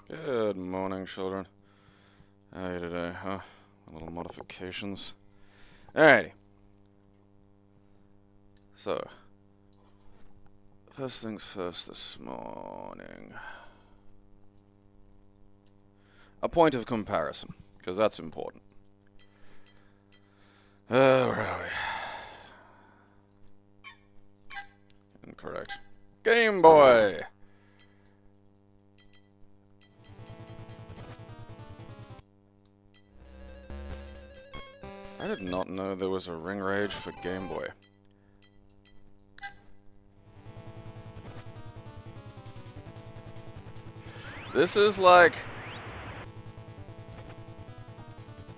Good morning, children. How are you today, huh? A little modifications. Alrighty. So, first things first this morning. A point of comparison, because that's important. Where are we? Incorrect. Game Boy! I did not know there was a ring rage for Game Boy. This is like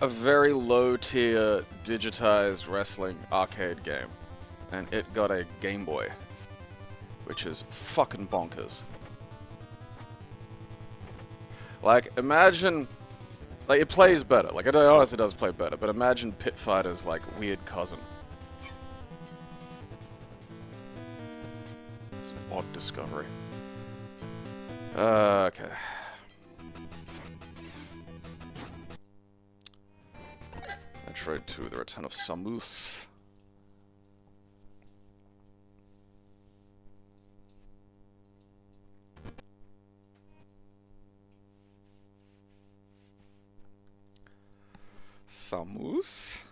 a very low-tier digitized wrestling arcade game, and it got a Game Boy, which is fucking bonkers. Like, imagine... Like, it plays better. Like, it honestly does play better, but imagine Pit Fighter's, like, weird cousin. It's an odd discovery. Okay. Metroid 2, The Return of Samus. Samus?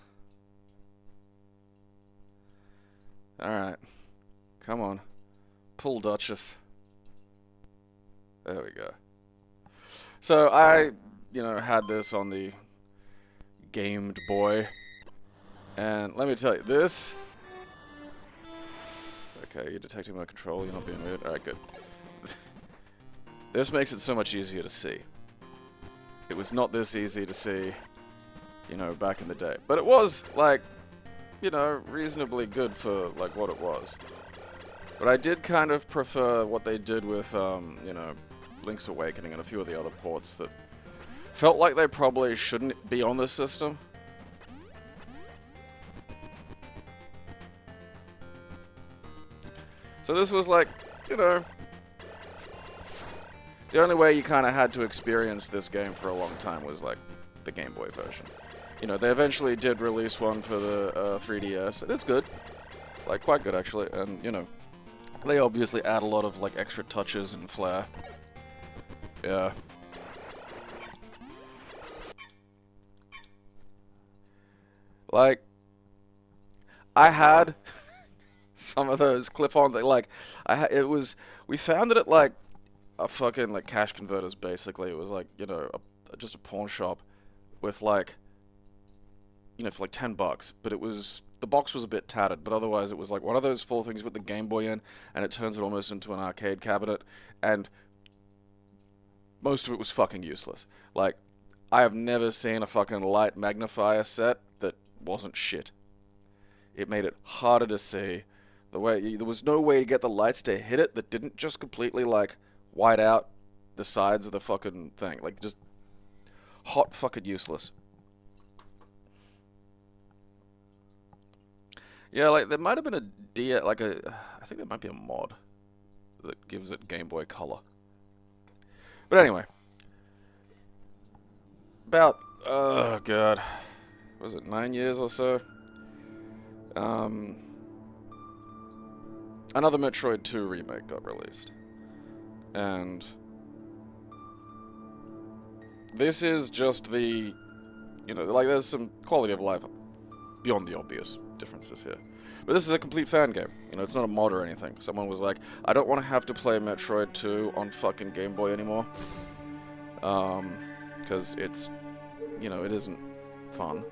Alright. Come on. Pull Duchess. There we go. So I, had this on the Gamed Boy. And let me tell you, this... Okay, you're detecting my control, you're not being weird. Alright, good. This makes it so much easier to see. It was not this easy to see, back in the day. But it was, like, reasonably good for, like, what it was. But I did kind of prefer what they did with, Link's Awakening and a few of the other ports that felt like they probably shouldn't be on this system. So this was like, the only way you kind of had to experience this game for a long time was like the Game Boy version. They eventually did release one for the 3DS, and it's good. Like, quite good actually, and they obviously add a lot of like extra touches and flair. Yeah. Like, I had some of those clip-on, like, we found it at, like, a fucking, like, cash converters, basically. It was, like, just a pawn shop with, like, for, like, $10, but the box was a bit tattered, but otherwise it was, like, one of those full things with the Game Boy in, and it turns it almost into an arcade cabinet, and most of it was fucking useless. Like, I have never seen a fucking light magnifier set that wasn't shit. It made it harder to see. There was no way to get the lights to hit it that didn't just completely, like, white out the sides of the fucking thing. Like, just hot fucking useless. Yeah, like, there might have been I think there might be a mod that gives it Game Boy Color. But anyway. About, oh god, was it 9 years or so? Another Metroid 2 remake got released. And this is just the, like, there's some quality of life beyond the obvious differences here. But this is a complete fan game. It's not a mod or anything. Someone was like, I don't want to have to play Metroid 2 on fucking Game Boy anymore. Because it's, it isn't fun.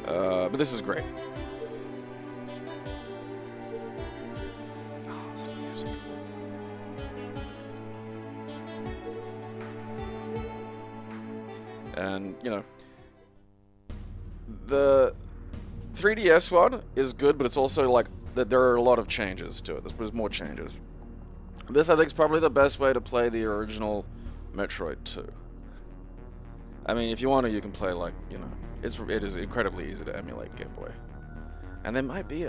But this is great. you know, the 3DS one is good, but it's also like that there are a lot of changes to it. There's more changes. This, I think, is probably the best way to play the original Metroid 2. I mean, if you want to, you can play, like, you know, it is incredibly easy to emulate Game Boy. And there might be,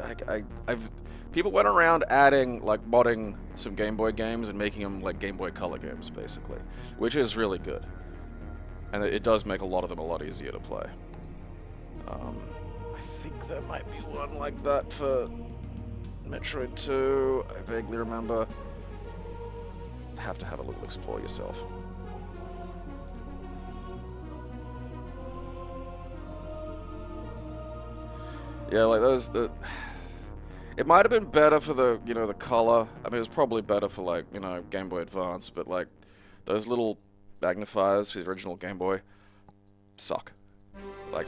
people went around adding, like, modding some Game Boy games and making them, like, Game Boy Color games, basically. Which is really good. And it does make a lot of them a lot easier to play. I think there might be one like that for Metroid 2. I vaguely remember. Have to have a little explore yourself. Yeah, like those. It might have been better for the, you know, the color. I mean, it was probably better for, like, you know, Game Boy Advance, but like those little magnifiers for the original Game Boy suck. Like,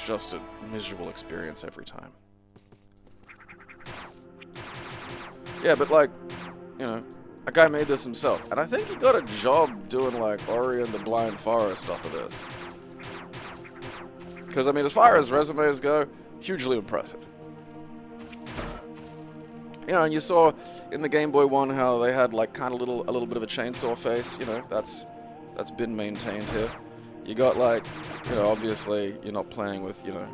just a miserable experience every time. Yeah, but like, you know, a guy made this himself, and I think he got a job doing like Ori and the Blind Forest off of this. Because I mean, as far as resumes go, hugely impressive. You know, and you saw in the Game Boy one how they had like kind of a little bit of a chainsaw face. You know, that's been maintained here. You got like, you know, obviously you're not playing with, you know,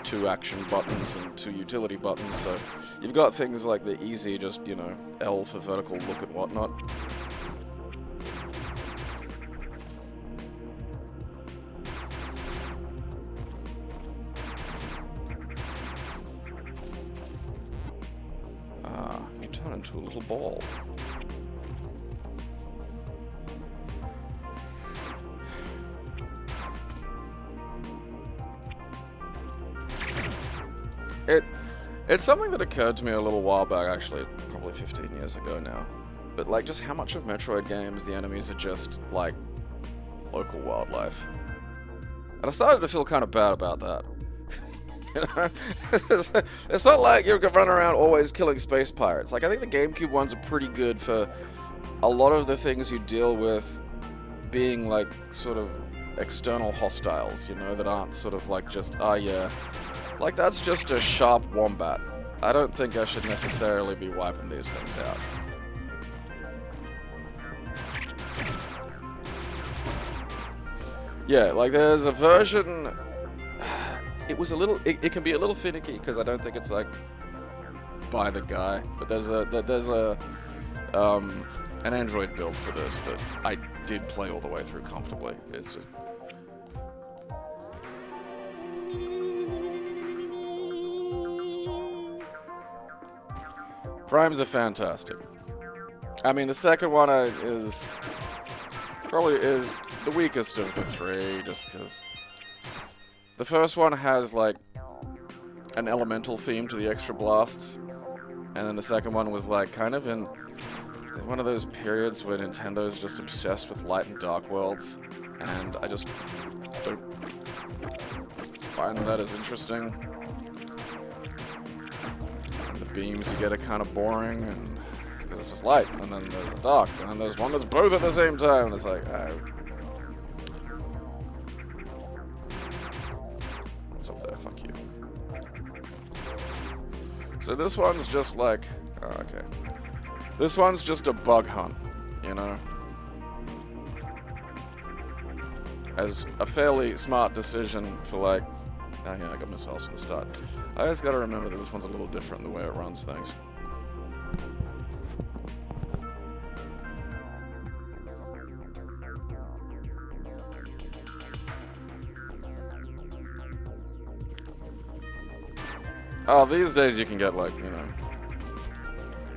2 action buttons and 2 utility buttons, so you've got things like the easy, just, you know, L for vertical look and whatnot. You turn into a little ball. It's something that occurred to me a little while back, actually, probably 15 years ago now. But like, just how much of Metroid games the enemies are just like local wildlife. And I started to feel kind of bad about that. You know? It's not like you're gonna run around always killing space pirates. Like, I think the GameCube ones are pretty good for a lot of the things you deal with being like sort of external hostiles, you know, that aren't sort of like just, oh yeah, like that's just a sharp wombat. I don't think I should necessarily be wiping these things out. Yeah, like there's a version. It was a little. It can be a little finicky because I don't think it's like by the guy. But there's an Android build for this that I did play all the way through comfortably. It's just. Primes are fantastic. I mean, the second one is probably the weakest of the 3, just because the first one has like an elemental theme to the extra blasts, and then the second one was like kind of in one of those periods where Nintendo's just obsessed with light and dark worlds, and I just don't find that as interesting. The beams you get are kind of boring, and because it's just light, and then there's a dark, and then there's one that's both at the same time, and it's like, oh. What's up there? Fuck you. So this one's just like, oh, okay. This one's just a bug hunt, you know? As a fairly smart decision for like, oh yeah, I got missiles from the start. I just gotta remember that this one's a little different in the way it runs things. Oh, these days you can get like, you know,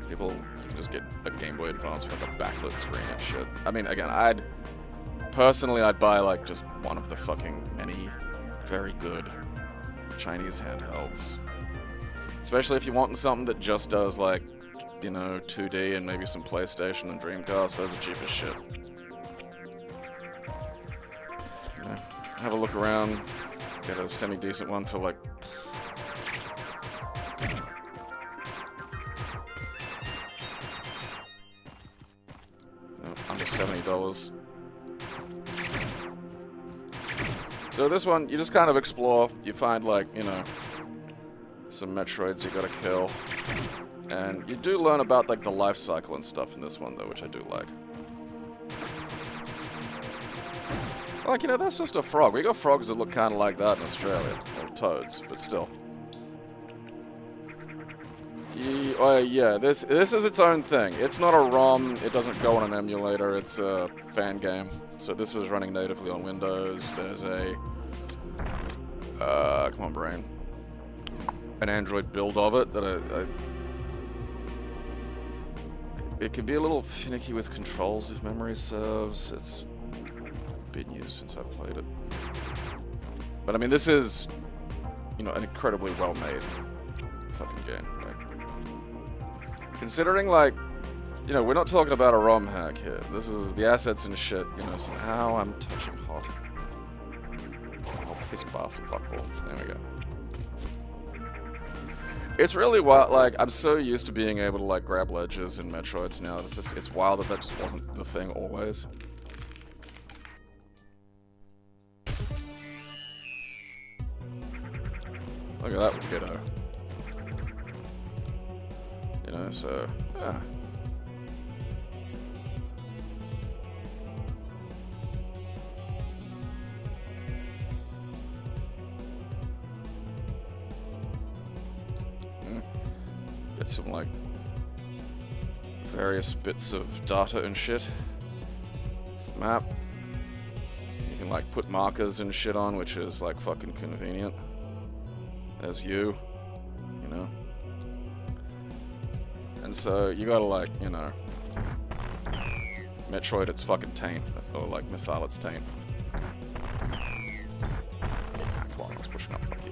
people can just get a Game Boy Advance with a backlit screen and shit. I mean, again, I'd buy like just one of the fucking many very good Chinese handhelds. Especially if you're wanting something that just does like, you know, 2D and maybe some PlayStation and Dreamcast. Those are cheap as shit. You know, have a look around, get a semi-decent one for like under $70. So this one, you just kind of explore. You find, like, you know, some Metroids you gotta kill. And you do learn about, like, the life cycle and stuff in this one, though, which I do like. Like, you know, that's just a frog. We got frogs that look kind of like that in Australia. Or toads, but still. Yeah, this is its own thing. It's not a ROM, it doesn't go on an emulator, it's a fan game. So this is running natively on Windows. There's a... come on, brain. An Android build of it that it can be a little finicky with controls if memory serves. It's been used since I played it. But I mean, this is, you know, an incredibly well-made fucking game. Like, considering, like, you know, we're not talking about a ROM hack here. This is the assets and shit, you know, somehow I'm touching hot. Oh, piss bastard fuckball. There we go. It's really wild, like, I'm so used to being able to, like, grab ledges in Metroids now. It's wild that just wasn't the thing always. Look at that kiddo. You know, so, yeah. Get some, like, various bits of data and shit. It's the map. You can, like, put markers and shit on, which is, like, fucking convenient. There's you know. And so, you gotta, like, you know, Metroid its fucking taint. Or, like, missile its taint. Ah, come on, it's pushing up, fuck you.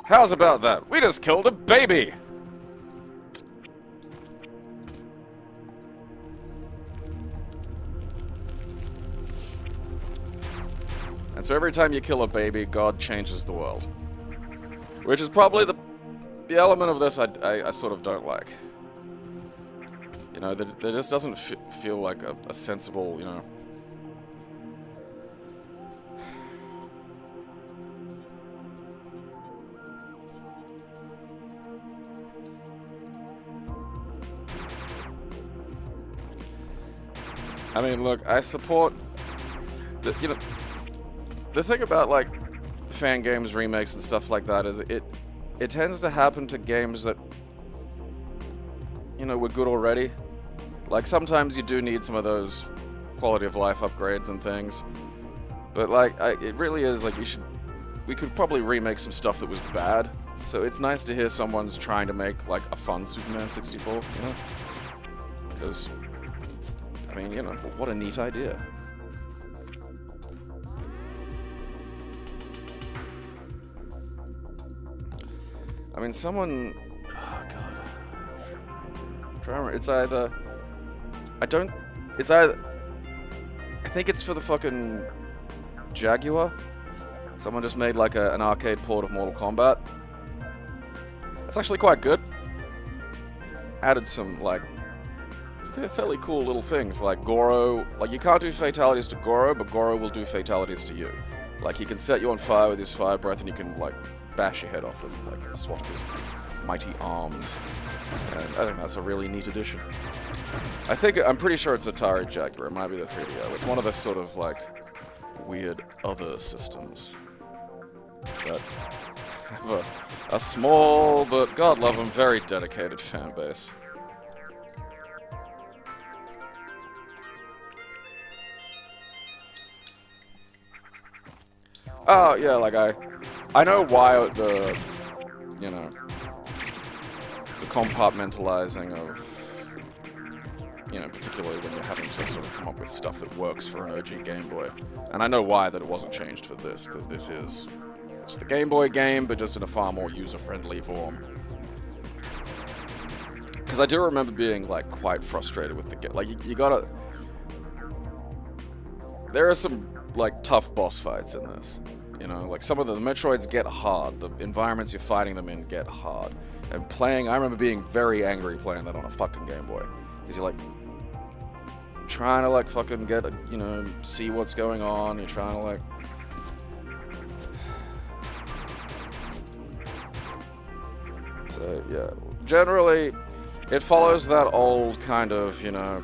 How's about that? We just killed a baby! And so every time you kill a baby, God changes the world. Which is probably the element of this I sort of don't like. You know, there just doesn't feel like a sensible, you know... I mean, look, I support... you know... The thing about, like, fan games, remakes, and stuff like that is it tends to happen to games that, you know, were good already. Like, sometimes you do need some of those quality of life upgrades and things. But, like, it really is, like, we could probably remake some stuff that was bad. So it's nice to hear someone's trying to make, like, a fun Superman 64, you know? Because, I mean, you know, what a neat idea. I mean, someone... Oh, God. I'm trying to remember. It's either... It's either... I think it's for the fucking Jaguar. Someone just made, like, an arcade port of Mortal Kombat. That's actually quite good. Added some, like, fairly cool little things, like Goro. Like, you can't do fatalities to Goro, but Goro will do fatalities to you. Like, he can set you on fire with his fire breath, and you can, like, bash your head off with, like, a swat of his mighty arms. And I think that's a really neat addition. I'm pretty sure it's Atari Jaguar. It might be the 3DO. It's one of the sort of, like, weird other systems that have a small, but God love them, very dedicated fan base. Oh, yeah, like, I know why the, you know, the compartmentalizing of, you know, particularly when you're having to sort of come up with stuff that works for an OG Game Boy. And I know why that it wasn't changed for this, because this is, it's the Game Boy game, but just in a far more user-friendly form. Because I do remember being, like, quite frustrated with the game. Like, you gotta... There are some, like, tough boss fights in this. You know, like, some of the Metroids get hard. The environments you're fighting them in get hard. And playing, I remember being very angry playing that on a fucking Game Boy. Because you're like, trying to like fucking get, you know, see what's going on. You're trying to like... So, yeah. Generally, it follows that old kind of, you know,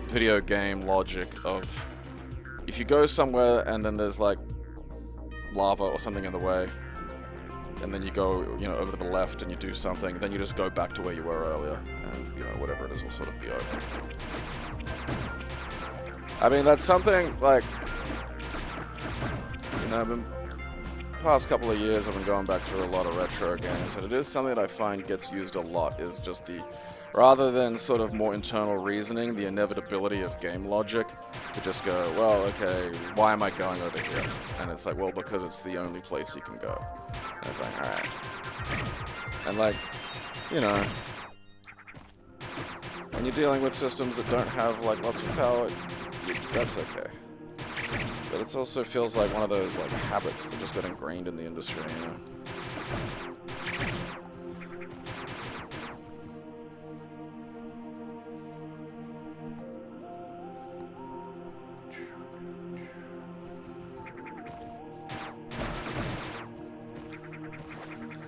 video game logic of if you go somewhere and then there's like lava or something in the way, and then you go, you know, over to the left and you do something, then you just go back to where you were earlier, and, you know, whatever it is will sort of be over. I mean, that's something, like, you know, the past couple of years I've been going back through a lot of retro games, and it is something that I find gets used a lot, is just the, rather than sort of more internal reasoning, the inevitability of game logic, to just go, well, okay, why am I going over here? And it's like, well, because it's the only place you can go. And it's like, alright. And like, you know, when you're dealing with systems that don't have like lots of power, that's okay. But it also feels like one of those like habits that just got ingrained in the industry, you know?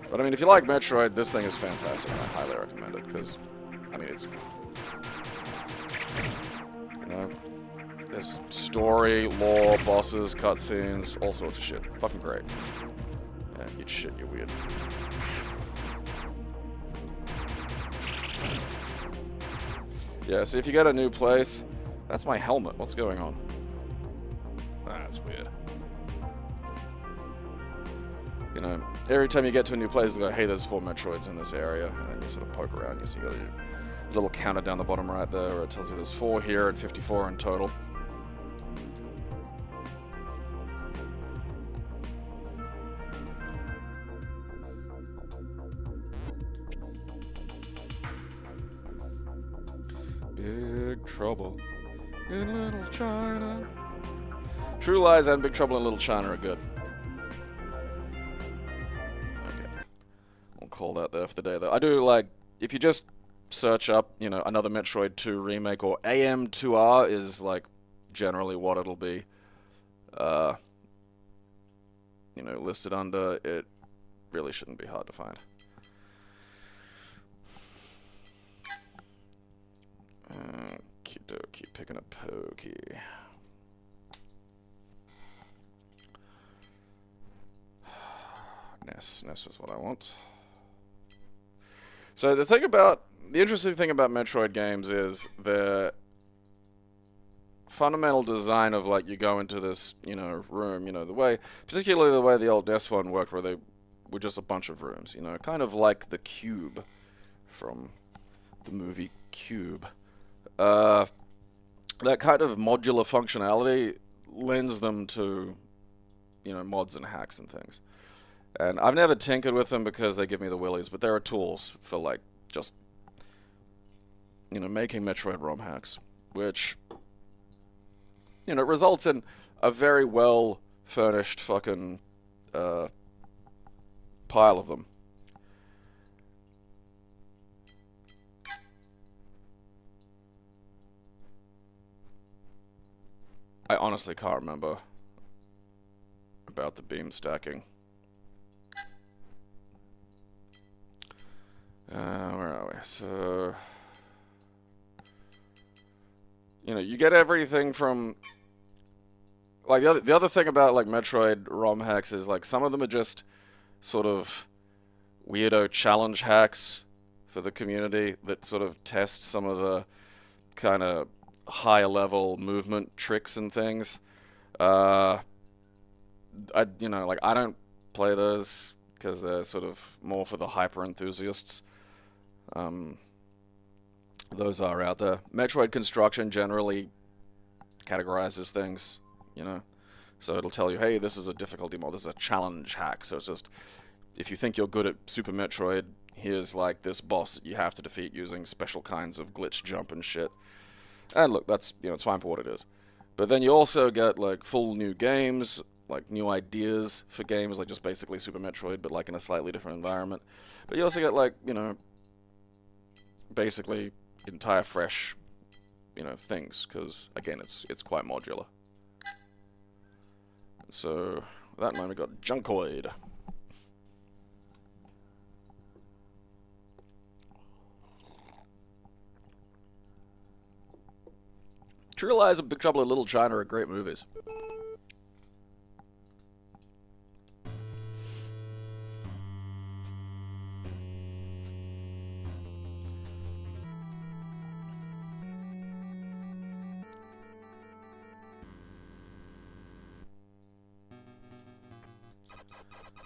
But I mean, if you like Metroid, this thing is fantastic, and I highly recommend it, because, I mean, it's, you know, there's story, lore, bosses, cutscenes, all sorts of shit. Fucking great. Yeah, eat shit, you're weird. Yeah, so if you get a new place, that's my helmet. What's going on? That's weird. You know, every time you get to a new place, you go, hey, there's 4 Metroids in this area, and then you sort of poke around, you see a little counter down the bottom right there, where it tells you there's 4 here and 54 in total. Big Trouble in Little China. True Lies and Big Trouble in Little China are good. Call that there for the day, though. I do like, if you just search up, you know, another Metroid 2 remake, or AM2R is like generally what it'll be, you know, listed under, it really shouldn't be hard to find. Okie dokie, picking a pokey. NES is what I want. So the interesting thing about Metroid games is the fundamental design of, like, you go into this, you know, room, you know, particularly the way the old NES one worked, where they were just a bunch of rooms, you know, kind of like the Cube from the movie Cube. That kind of modular functionality lends them to, you know, mods and hacks and things. And I've never tinkered with them because they give me the willies, but there are tools for, like, just, you know, making Metroid ROM hacks, which, you know, results in a very well-furnished fucking pile of them. I honestly can't remember about the beam stacking. Where are we? So, you know, you get everything from, like, the other thing about, like, Metroid ROM hacks is, like, some of them are just sort of weirdo challenge hacks for the community that sort of test some of the kind of higher level movement tricks and things. You know, like, I don't play those because they're sort of more for the hyper enthusiasts. Those are out there. Metroid Construction generally categorizes things, you know, so it'll tell you, hey, this is a difficulty mod, this is a challenge hack. So it's just, if you think you're good at Super Metroid, here's like this boss that you have to defeat using special kinds of glitch jump and shit. And look, that's, you know, it's fine for what it is. But then you also get like full new games, like new ideas for games, like just basically Super Metroid, but like in a slightly different environment. But you also get like, you know, basically entire fresh, you know, things, because again, it's quite modular. So with that in mind, we got Junkoid. True Lies and Big Trouble in Little China are great movies.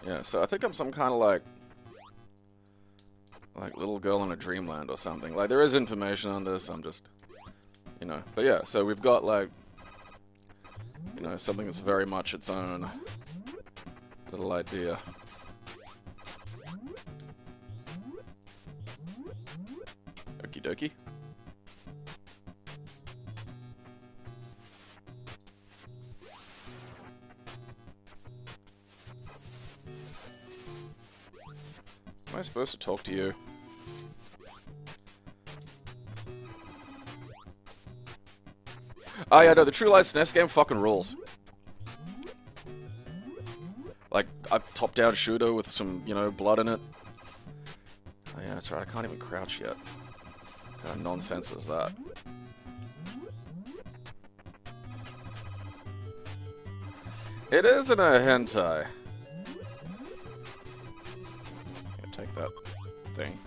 Yeah, so I think I'm some kind of like little girl in a dreamland or something. Like, there is information on this, I'm just, you know. But yeah, so we've got like, you know, something that's very much its own little idea. Okie dokie. Am I supposed to talk to you? Oh yeah, no, the True Lies SNES game fucking rules. Like, a top-down shooter with some, you know, blood in it. Oh yeah, that's right, I can't even crouch yet. What kind of nonsense is that? It isn't a hentai. Take that thing.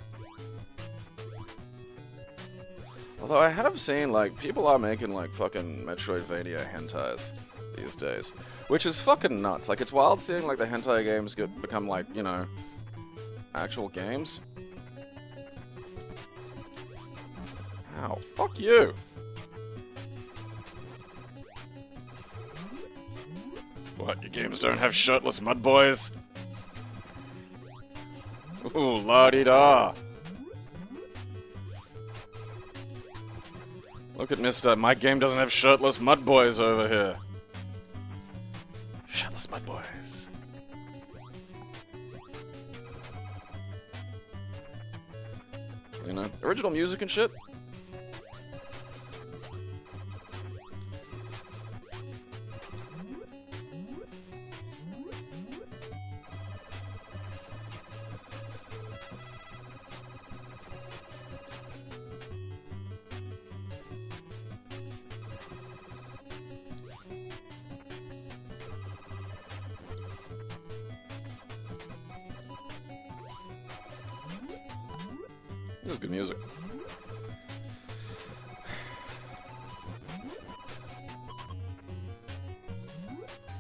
Although I have seen, like, people are making, like, fucking Metroidvania hentais these days. Which is fucking nuts. Like, it's wild seeing, like, the hentai games become, like, you know, actual games. Ow, fuck you! What, your games don't have shirtless mud boys? Ooh, la-di-da. Look at Mr. My game doesn't have shirtless mud boys over here. Shirtless mud boys. You know, original music and shit. This is good music.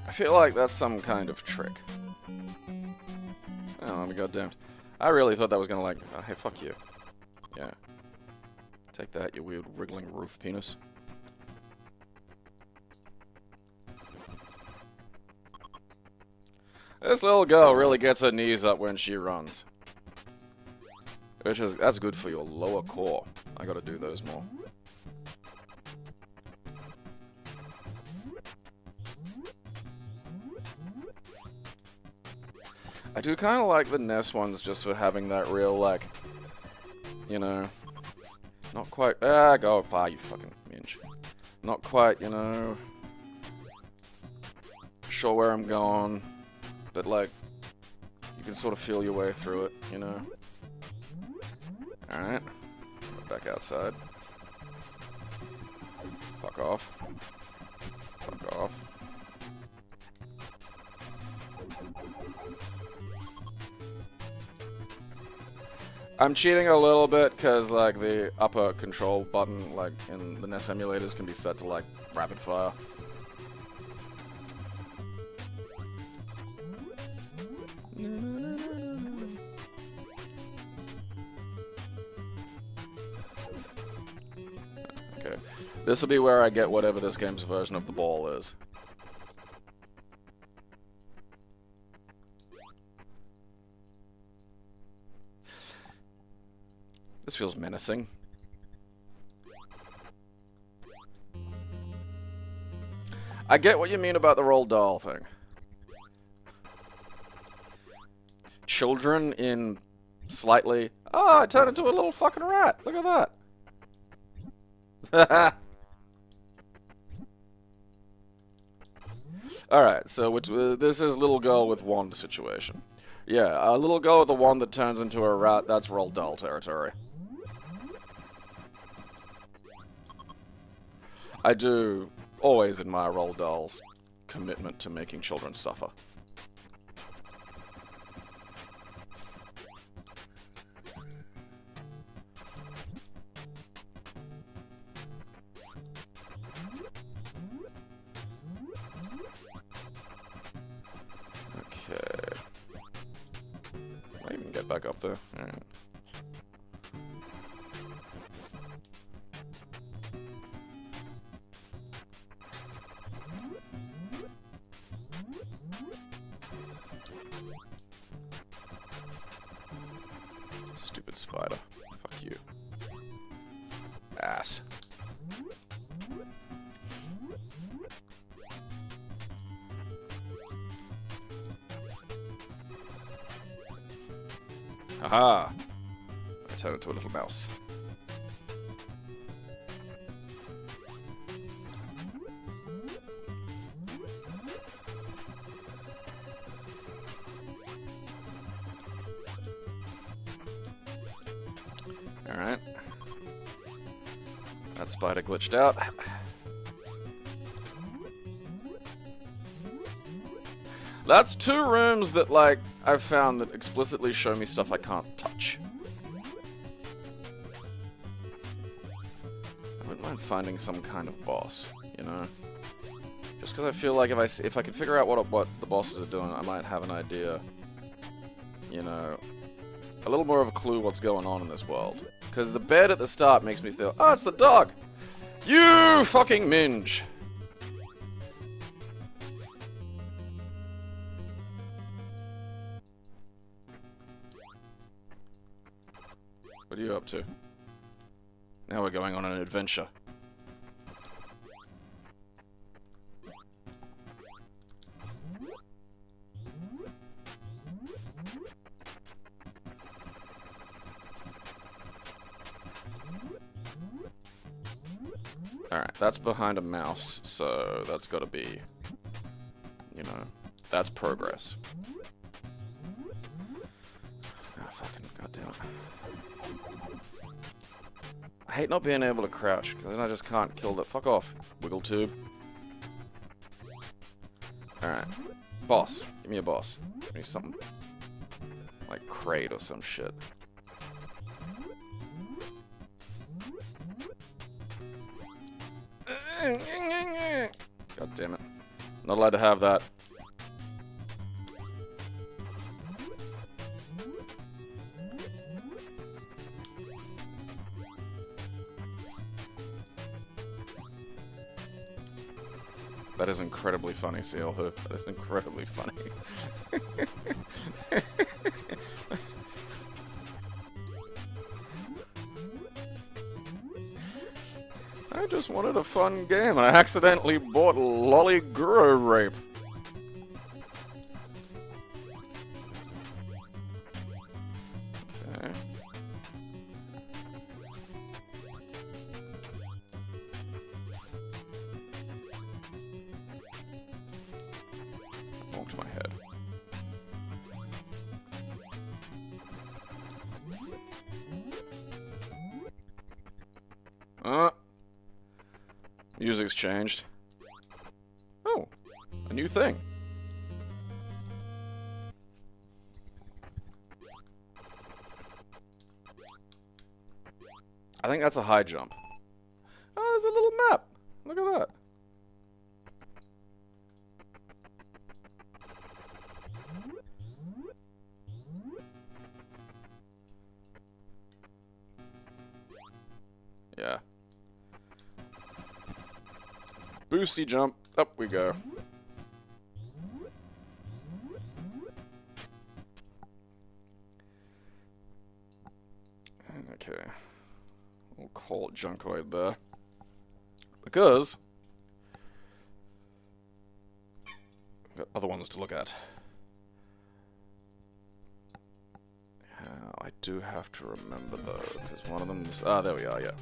I feel like that's some kind of trick. Oh, I'm goddamned. I really thought that was gonna, like, hey, fuck you. Yeah. Take that, you weird wriggling roof penis. This little girl really gets her knees up when she runs. That's good for your lower core. I gotta do those more. I do kind of like the NES ones just for having that real, like, you know, not quite, go, you fucking minge. Not quite, you know, sure where I'm going, but, like, you can sort of feel your way through it, you know. Alright, back outside. Fuck off. Fuck off. I'm cheating a little bit because, like, the upper control button, like, in the NES emulators can be set to, like, rapid fire. Okay. This will be where I get whatever this game's version of the ball is. This feels menacing. I get what you mean about the roll doll thing. children in slightly... Oh, I turned into a little fucking rat. Look at that. Alright, so this is little girl with wand situation. Yeah, a little girl with a wand that turns into a rat, that's Roald Dahl territory. I do always admire Roald Dahl's commitment to making children suffer. Okay. Might even get back up there. Alright. Stupid spider. Fuck you. Ass. Aha! I turned into a little mouse. Alright. That spider glitched out. That's 2 rooms that, like, I've found that explicitly show me stuff I can't touch. I wouldn't mind finding some kind of boss, you know? Just because I feel like if I can figure out what the bosses are doing, I might have an idea, you know, a little more of a clue what's going on in this world. Because the bed at the start makes me feel, oh, it's the dog! You fucking minge! What are you up to? Now we're going on an adventure. Alright, that's behind a mouse, so that's gotta be, you know, that's progress. Oh, fucking goddamn it. I hate not being able to crouch, because then I just can't kill the... Fuck off, wiggle tube. Alright. Boss. Give me a boss. Give me something. Like crate or some shit. God damn it. Not allowed to have that. That is incredibly funny, Sealhoo. That is incredibly funny. I just wanted a fun game and I accidentally bought Lolly Guru Rape. Okay. Bonked my head. Music's changed. Oh, a new thing. I think that's a high jump. Oh, there's a little map. Look at that. Yeah. Boosty jump. Up we go. Okay. We'll call it Junkoid there. Because we've got other ones to look at. I do have to remember though, because one of them's... Ah, there we are, yeah.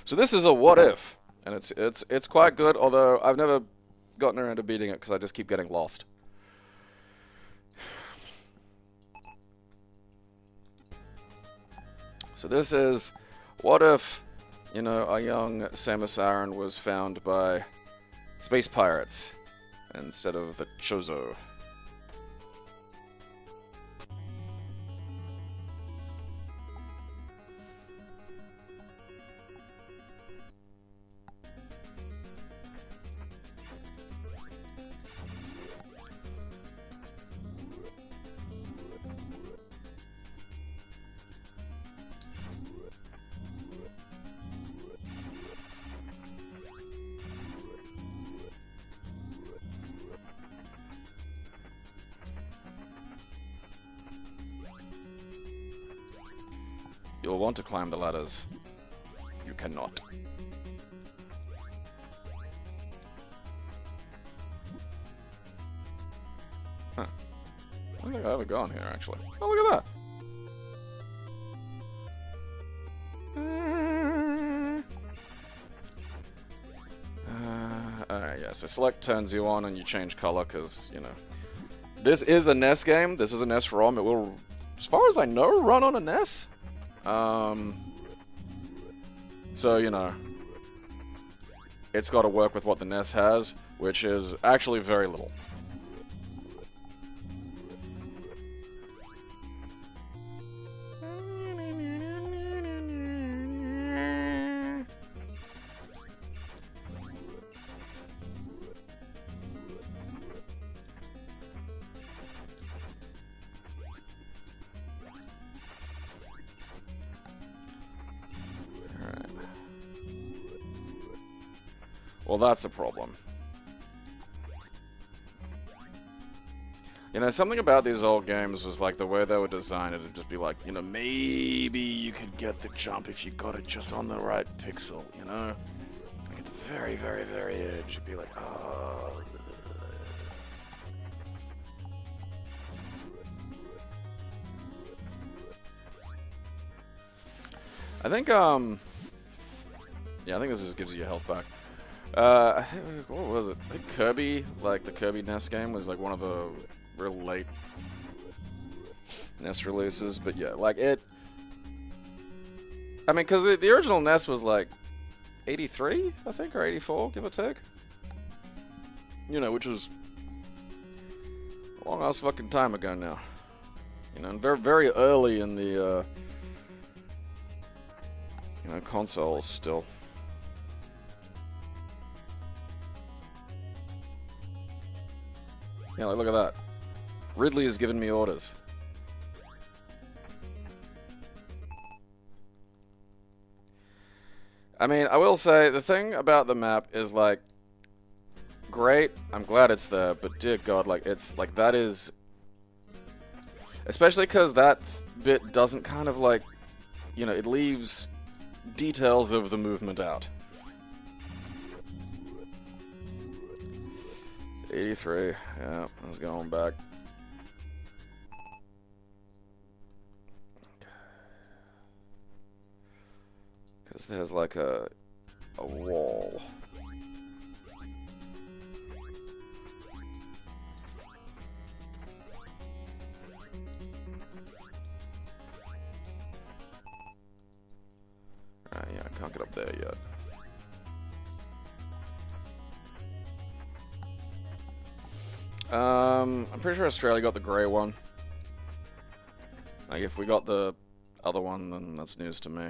So this is a what if, and it's quite good, although I've never gotten around to beating it because I just keep getting lost. So this is, what if, you know, a young Samus Aran was found by space pirates instead of the Chozo? You'll want to climb the ladders. You cannot. Huh. I don't think I've ever gone here, actually. Oh, look at that! Alright, yeah, so select turns you on and you change color, because, you know... This is a NES game. This is a NES ROM. It will, as far as I know, run on a NES. So, you know, it's got to work with what the NES has, which is actually very little. Well, that's a problem. You know, something about these old games was like the way they were designed, it'd just be like, you know, maybe you could get the jump if you got it just on the right pixel, you know? Like at the very, very, very edge, you'd be like, oh. I think, yeah, I think this just gives you your health back. I think, what was it? I think Kirby, like the Kirby NES game, was like one of the real late NES releases. But yeah, like it. I mean, because the original NES was like 83, I think, or 84, give or take. You know, which was a long ass fucking time ago now. You know, and very, very early in the, you know, consoles still. Yeah, like, look at that. Ridley has given me orders. I mean, I will say, the thing about the map is, like, great, I'm glad it's there, but dear God, like, it's, like, that is... Especially because that bit doesn't kind of, like, you know, it leaves details of the movement out. 83, yeah, I was going back. Because there's like a wall. Alright, yeah, I can't get up there yet. I'm pretty sure Australia got the grey one. Like, if we got the other one, then that's news to me.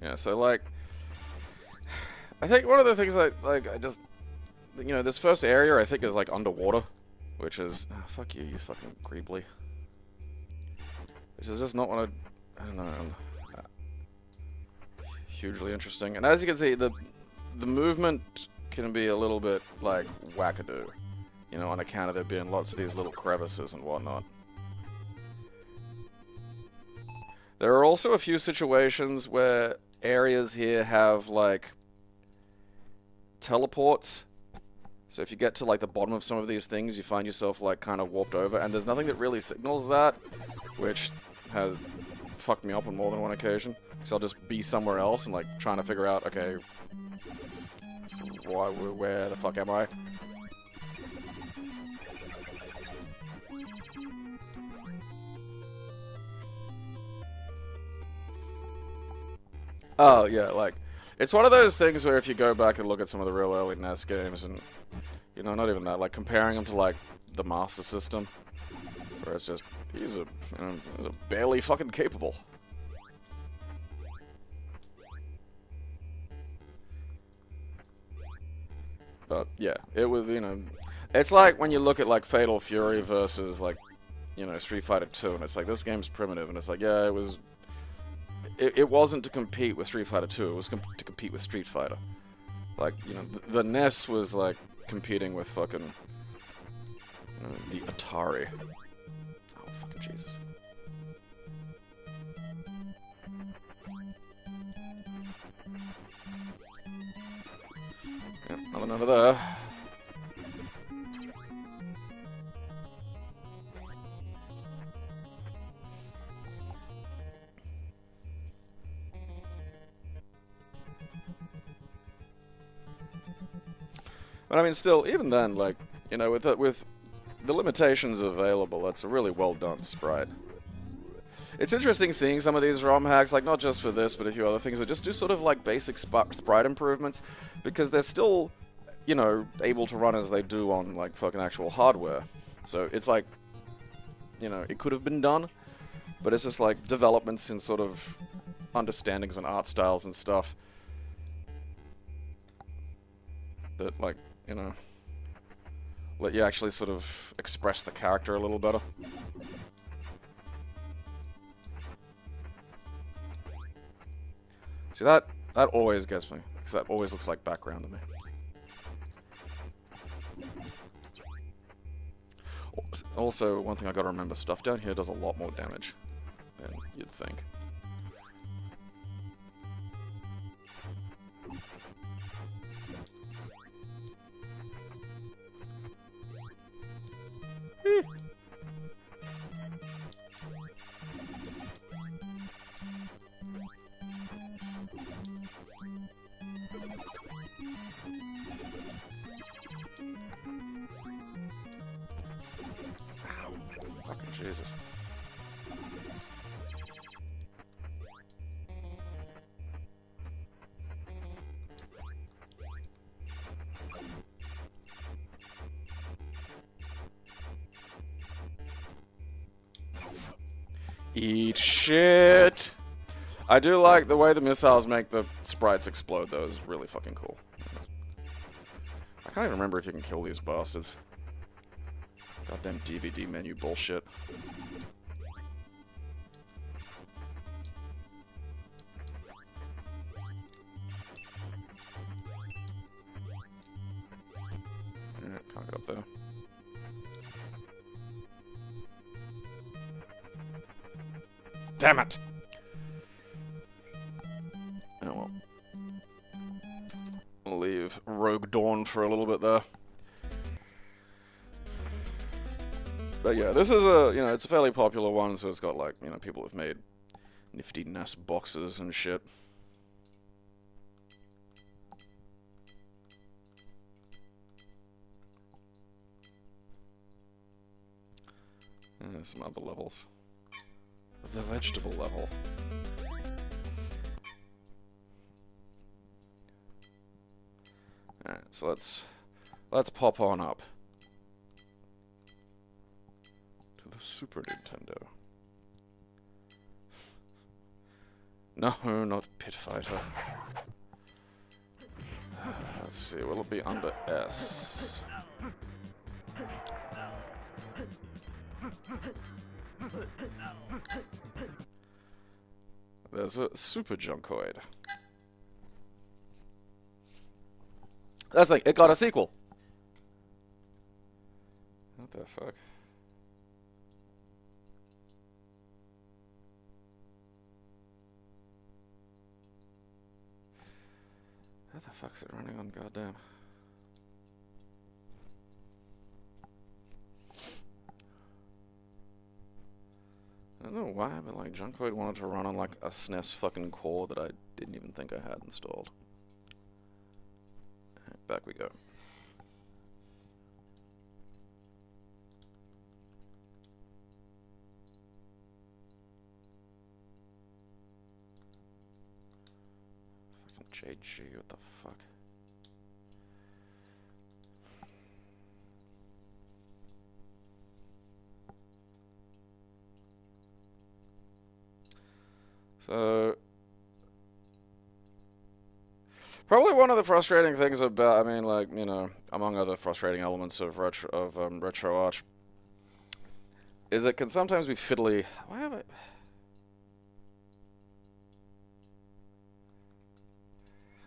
Yeah, so like, I think one of the things I just, you know, this first area I think is like underwater, which is, oh, fuck you, you fucking creeply. Which is just not what I don't know. hugely interesting. And as you can see, the movement can be a little bit, like, wackadoo. You know, on account of there being lots of these little crevices and whatnot. There are also a few situations where areas here have, like, teleports. So if you get to, like, the bottom of some of these things, you find yourself, like, kind of warped over. And there's nothing that really signals that, which has fucked me up on more than one occasion. So I'll just be somewhere else and, like, trying to figure out, okay, where the fuck am I? Oh, yeah, like, it's one of those things where if you go back and look at some of the real early NES games and, you know, not even that, like, comparing them to, like, the Master System, where it's just, these are, you know, barely fucking capable. But, yeah, it was, you know, it's like when you look at, like, Fatal Fury versus, like, you know, Street Fighter 2, and it's like, this game's primitive, and it's like, yeah, it was... It wasn't to compete with Street Fighter 2, it was to compete with Street Fighter. Like, you know, the NES was, like, competing with fucking... You know, the Atari. Oh, fucking Jesus. Yep, nothing over there. But I mean, still, even then, like, you know, with the limitations available, that's a really well done sprite. It's interesting seeing some of these ROM hacks, like, not just for this, but a few other things that just do sort of, like, basic sprite improvements, because they're still, you know, able to run as they do on, like, fucking actual hardware. So it's like, you know, it could have been done, but it's just, like, developments in sort of understandings and art styles and stuff that, like, you know, let you actually sort of express the character a little better. See, that always gets me, because that always looks like background to me. Also, one thing I gotta remember, stuff down here does a lot more damage than you'd think. Fucking Jesus. Eat shit! I do like the way the missiles make the sprites explode, though. It's really fucking cool. I can't even remember if you can kill these bastards. Goddamn DVD menu bullshit. Yeah, can't get up there. Damn it! Oh well. I'll leave Rogue Dawn for a little bit there. But yeah, this is a, you know, it's a fairly popular one, so it's got, like, you know, people have made nifty NES boxes and shit. And there's some other levels. The vegetable level. Alright, so let's pop on up to the Super Nintendo. No, not Pit Fighter. Let's see, will it be under S? There's a Super Junkoid. That's the thing, it got a sequel. What the fuck? How the fuck's it running on, goddamn? I don't know why, but like Junkoid wanted to run on like a SNES fucking core that I didn't even think I had installed. Alright, back we go. Fucking JG, what the fuck? So, probably one of the frustrating things about, I mean, like, you know, among other frustrating elements of Retroarch, is it can sometimes be fiddly. Why have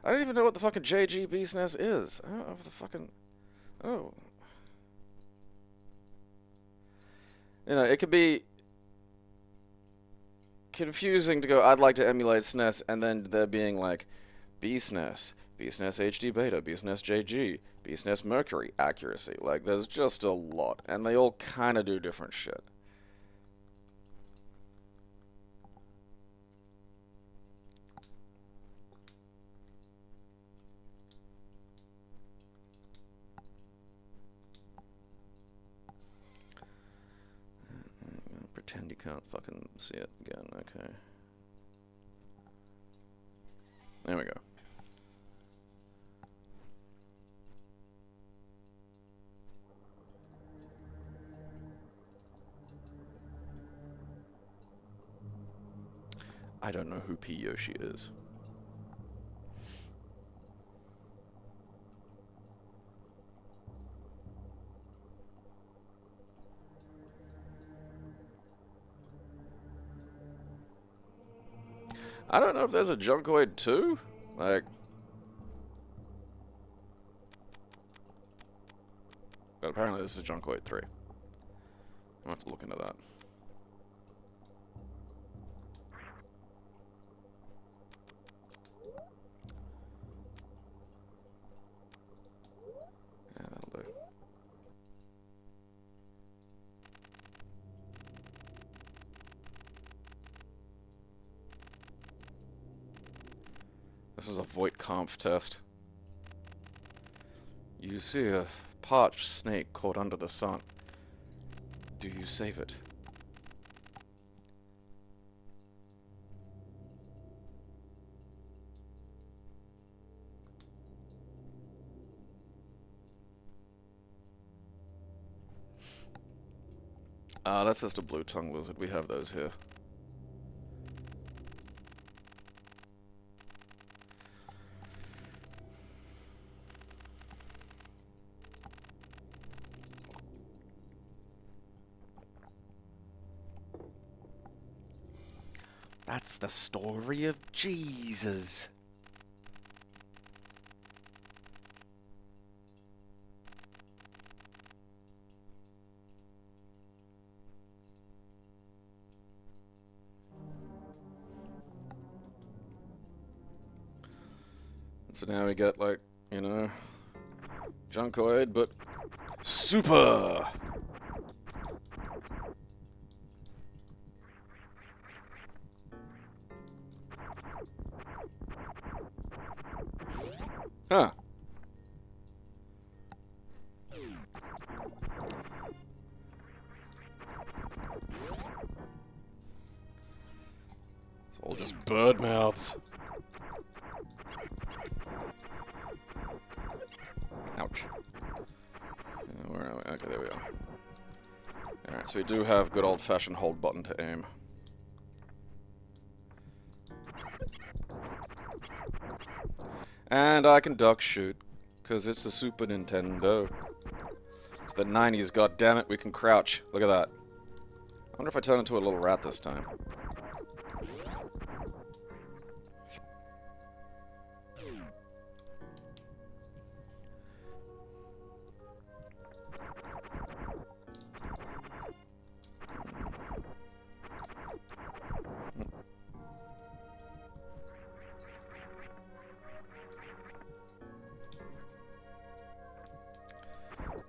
I don't even know what the fucking JGB SNES is. I don't know if the fucking... Oh. You know, it could be confusing to go, I'd like to emulate SNES, and then there being like BSNES, BSNES HD Beta, BSNES JG, BSNES Mercury accuracy. Like, there's just a lot, and they all kind of do different shit. Pretend you can't fucking see it again, okay. There we go. I don't know who P. Yoshi is. I don't know if there's a Junkoid 2. Like... But apparently this is Junkoid 3. I'll have to look into that. Yeah, that'll do. This is a Voight-Kampf test. You see a parched snake caught under the sun. Do you save it? Ah, that's just a blue tongue lizard. We have those here. That's the story of Jesus. So now we get, like, you know, Junkoid, but super! Huh. It's all just bird mouths. Ouch. Where are we? Okay, there we are. Alright, so we do have good old-fashioned hold button to aim. And I can duck shoot, because it's the Super Nintendo. It's the 90s, goddammit, we can crouch. Look at that. I wonder if I turn into a little rat this time.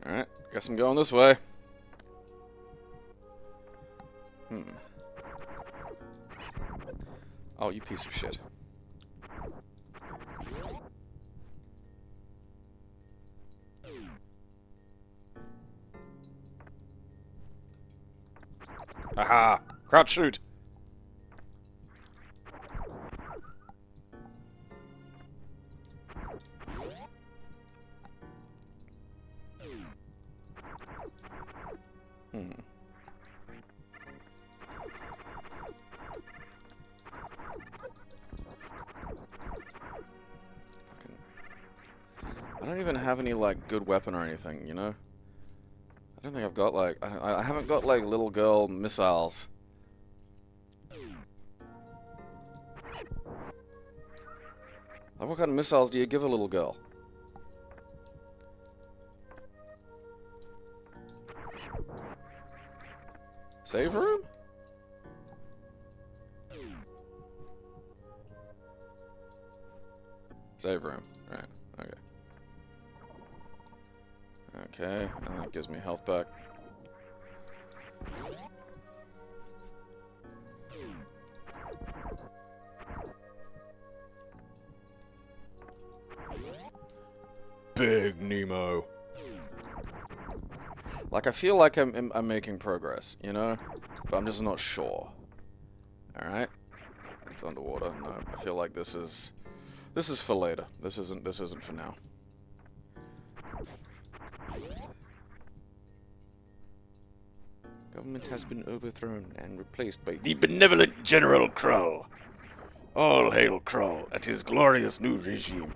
Alright, guess I'm going this way. Oh, you piece of shit. Aha! Crouch shoot! I don't even have any, like, good weapon or anything, you know? I don't think I've got, like... I haven't got, like, little girl missiles. Like, what kind of missiles do you give a little girl? Save room? Save room. Right. Okay. Okay, and that gives me health back. Big Nemo. Like, I feel like I'm making progress, you know? But I'm just not sure. Alright. It's underwater. No, I feel like this is for later. This isn't for now. Government has been overthrown and replaced by the benevolent General Krull. All hail Krull at his glorious new regime.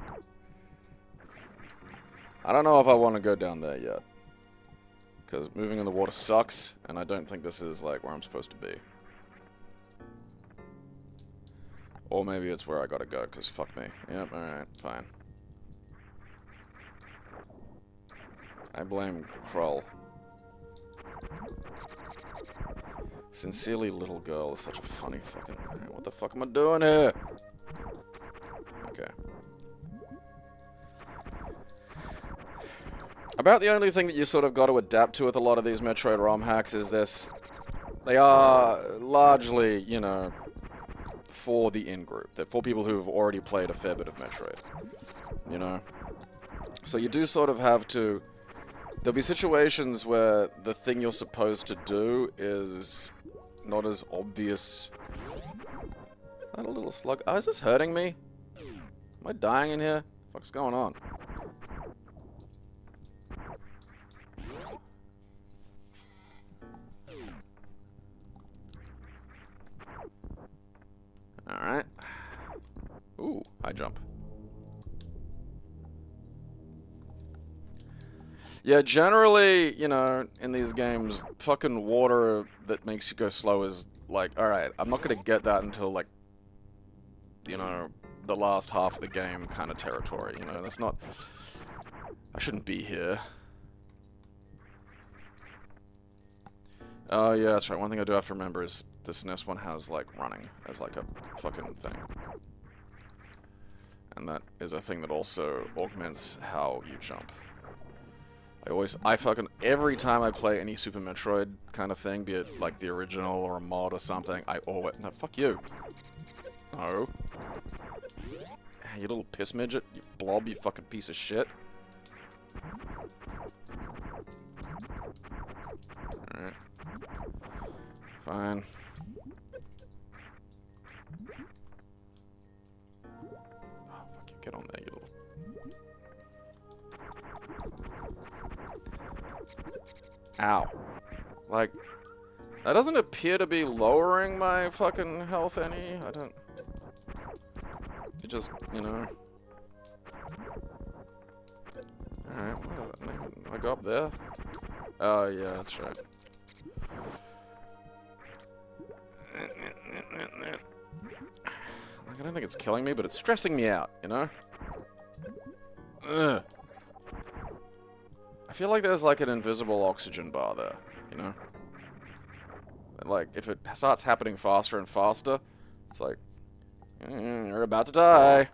I don't know if I want to go down there yet. Because moving in the water sucks, and I don't think this is, like, where I'm supposed to be. Or maybe it's where I gotta go, because fuck me. Yep, alright, fine. I blame Krull. Sincerely, little girl is such a funny fucking... What the fuck am I doing here? Okay. About the only thing that you sort of got to adapt to with a lot of these Metroid ROM hacks is this. They are largely, you know, for the in-group. They're for people who have already played a fair bit of Metroid. You know? So you do sort of have to... There'll be situations where the thing you're supposed to do is not as obvious. That a little slug. Oh, is this hurting me? Am I dying in here? What's going on? Alright. Ooh, high jump. Yeah, generally, you know, in these games, fucking water that makes you go slow is like, alright, I'm not gonna get that until, like, you know, the last half of the game kind of territory, you know? That's not... I shouldn't be here. Oh, yeah, that's right. One thing I do have to remember is this NES one has, like, running as, like, a fucking thing. And that is a thing that also augments how you jump. Every time I play any Super Metroid kind of thing, be it, like, the original or a mod or something, I always... No, fuck you. No. You little piss midget. You blob, you fucking piece of shit. Alright. Fine. Oh, fuck you. Get on there, you little... Ow. Like, that doesn't appear to be lowering my fucking health any. I don't... It just, you know... Alright, well, I go up there? Oh, yeah, that's right. Like, I don't think it's killing me, but it's stressing me out, you know? Ugh. I feel like there's, like, an invisible oxygen bar there, you know? Like, if it starts happening faster and faster, it's like, you're about to die.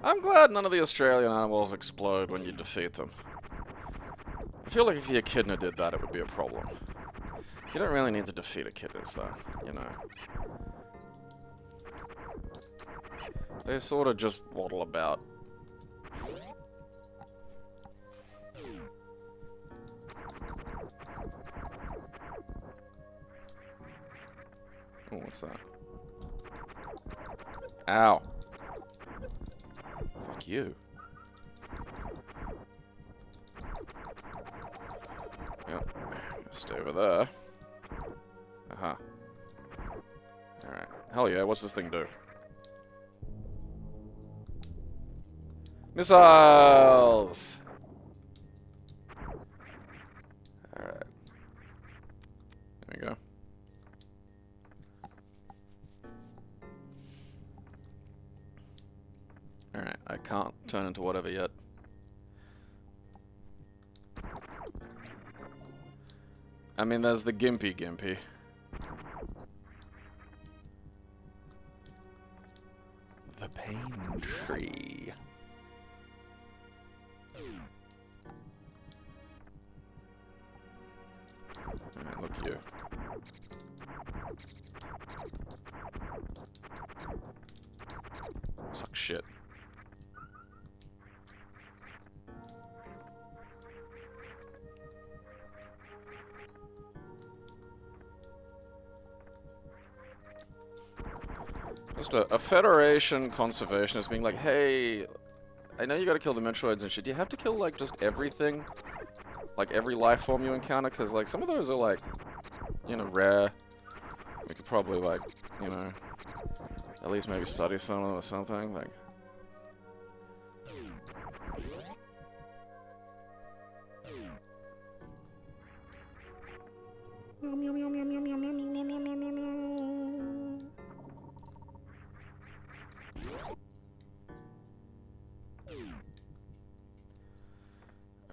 I'm glad none of the Australian animals explode when you defeat them. I feel like if the echidna did that, it would be a problem. You don't really need to defeat echidnas, though, you know. They sort of just waddle about. Oh, what's that? Ow. Fuck you. Yep. Stay over there. Uh-huh. Alright. Hell yeah, what's this thing do? Missiles! Alright. There we go. Alright, I can't turn into whatever yet. I mean, there's the Gimpy. The pain tree. Alright, look you. Suck shit. Just a Federation conservationist being like, hey, I know you gotta kill the Metroids and shit. Do you have to kill, like, just everything? Like, every life form you encounter? Because, like, some of those are, like, you know, rare. We could probably, like, you know, at least maybe study some of them or something. Like,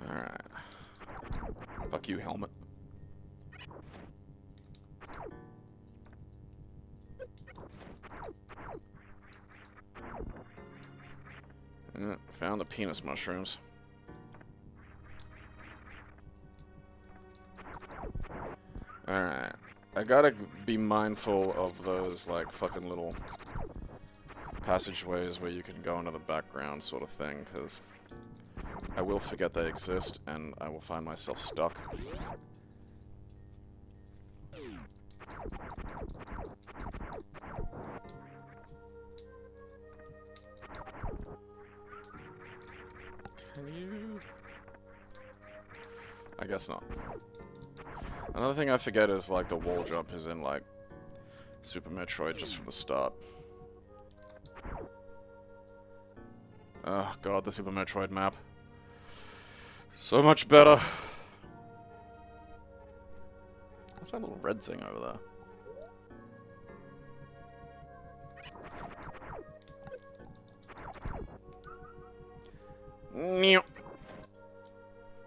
alright. Fuck you, helmet. Found the penis mushrooms. Alright. I gotta be mindful of those, like, fucking little passageways where you can go into the background sort of thing, because I will forget they exist, and I will find myself stuck. Can you... I guess not. Another thing I forget is, like, the wall jump is in, like, Super Metroid just from the start. Oh god, the Super Metroid map. So much better. What's that little red thing over there?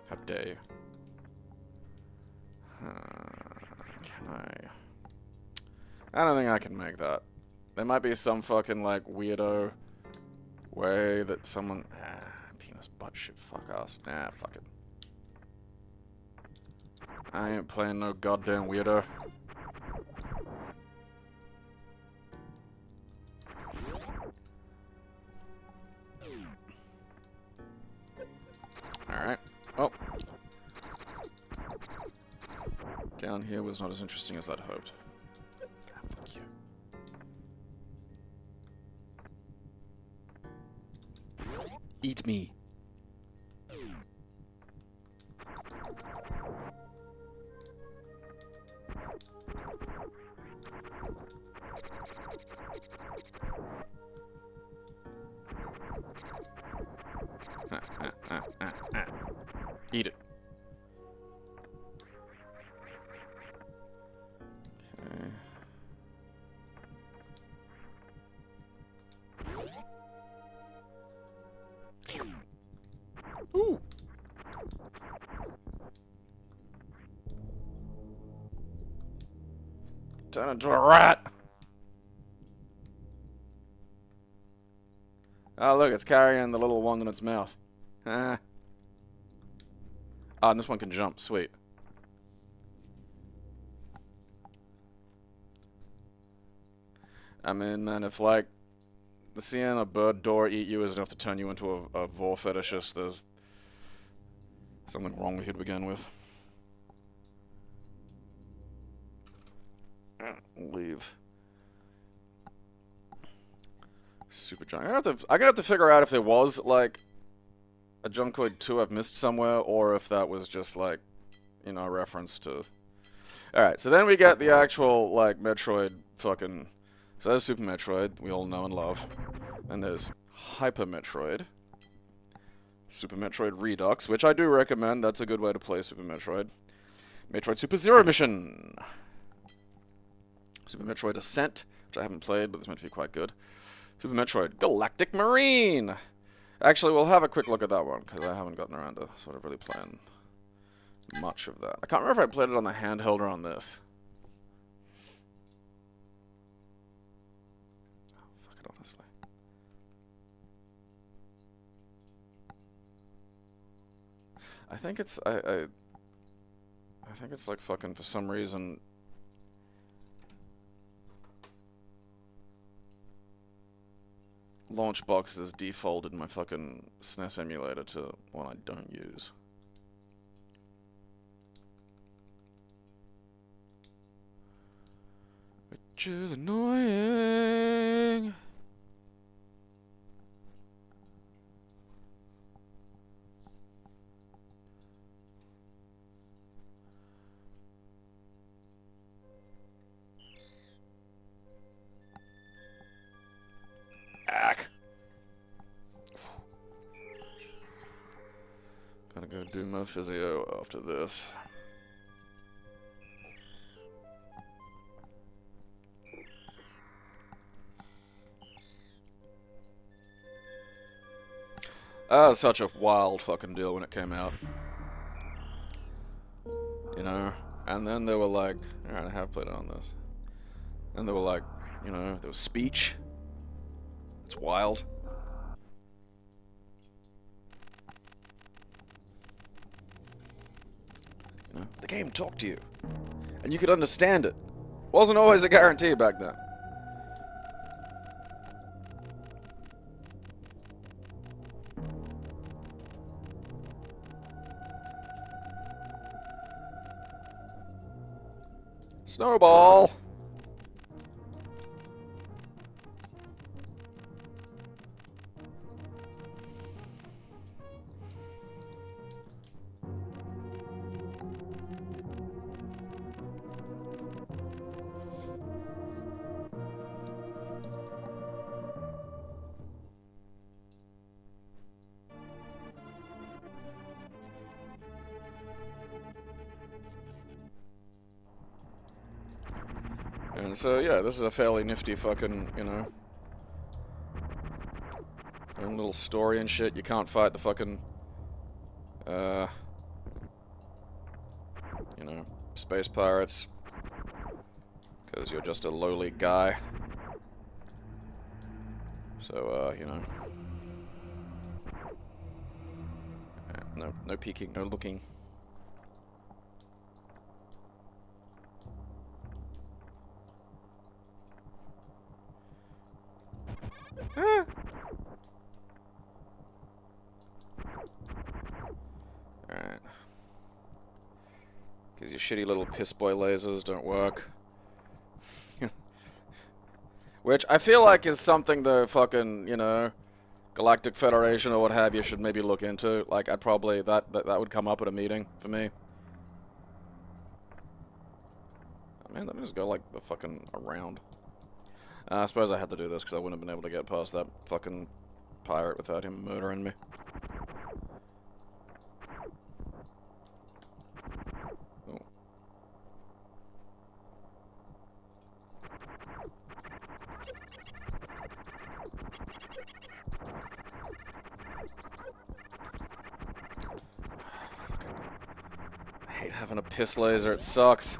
How dare you? Can I don't think I can make that. There might be some fucking, like, weirdo way that someone... penis butt shit, fuck ass. Nah, fuck it. I ain't playing no goddamn weirdo. Alright. Well. Down here was not as interesting as I'd hoped. Ah, fuck you. Eat me. Eat it. Okay. Ooh. Turn into a rat. Oh, look, it's carrying the little one in its mouth. Ah. Ah, and this one can jump. Sweet. I mean, man, if, like, seeing a bird door eat you is enough to turn you into a vor fetishist, there's something wrong with you to begin with. Leave. Super junk. I'm gonna have to figure out if there was, like, a Junkoid 2 I've missed somewhere, or if that was just, like, you know, a reference to... Alright, so then we get the actual, like, Metroid fucking... So there's Super Metroid, we all know and love. And there's Hyper Metroid. Super Metroid Redux, which I do recommend. That's a good way to play Super Metroid. Metroid Super Zero Mission. Super Metroid Ascent, which I haven't played, but it's meant to be quite good. Super Metroid Galactic Marine. Actually, we'll have a quick look at that one, because I haven't gotten around to sort of really playing much of that. I can't remember if I played it on the handheld or on this. Honestly. I think it's I think it's like fucking for some reason Launchbox is defaulted my fucking SNES emulator to one I don't use. Which is annoying. Gotta go do my physio after this. That was such a wild fucking deal when it came out. You know? And then they were like, alright, I have played it on this. And they were like, you know, there was speech. It's wild. You know, the game talked to you. And you could understand it. Wasn't always a guarantee back then. Snowball! And so, yeah, this is a fairly nifty fucking, you know, own little story and shit. You can't fight the fucking, you know, space pirates, because you're just a lowly guy. So, you know. No peeking, no looking. Ah. Alright. Because your shitty little piss boy lasers don't work. Which I feel like is something the fucking, you know, Galactic Federation or what have you should maybe look into. Like, I'd probably, that would come up at a meeting for me. Oh, man, let me just go, like, the fucking around. I suppose I had to do this because I wouldn't have been able to get past that fucking pirate without him murdering me. Oh. Fucking... I hate having a piss laser, it sucks.